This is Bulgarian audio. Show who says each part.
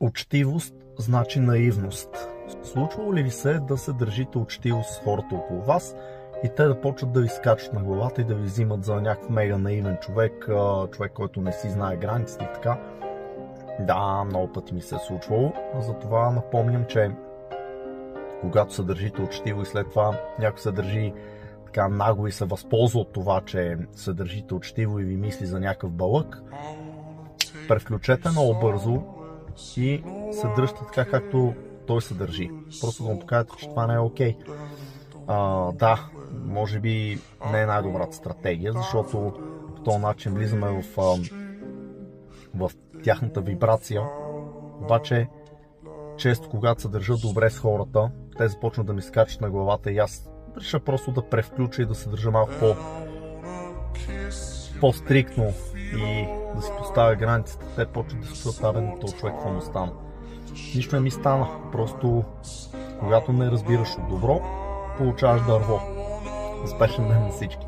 Speaker 1: Учтивост значи наивност. Случвало ли ви се да се държите учтиво с хората около вас и те да почват да ви скачат на главата и да ви взимат за някакъв мега наивен човек, човек, който не си знае границите и така? Да, много пъти ми се е случвало. Затова напомням, че когато се държите учтиво и след това някой се държи така нагло и се възползва от това, че се държите учтиво и ви мисли за някакъв балък, превключете много бързо и се дръжте така, както той се държи. Просто да му покажете, че това не е окей. Да, може би не е най-добрата стратегия, защото по този начин влизаме в тяхната вибрация. Обаче, често когато се държат добре с хората, те започнат да ми скачат на главата и аз реша просто да превключа и да се държа малко по-стриктно и да си поставя границите. Те почват да се отдават този човек, какво му стана. Нищо не ми стана, просто когато не разбираш от добро, получаваш дърво. Успешен ден на всички!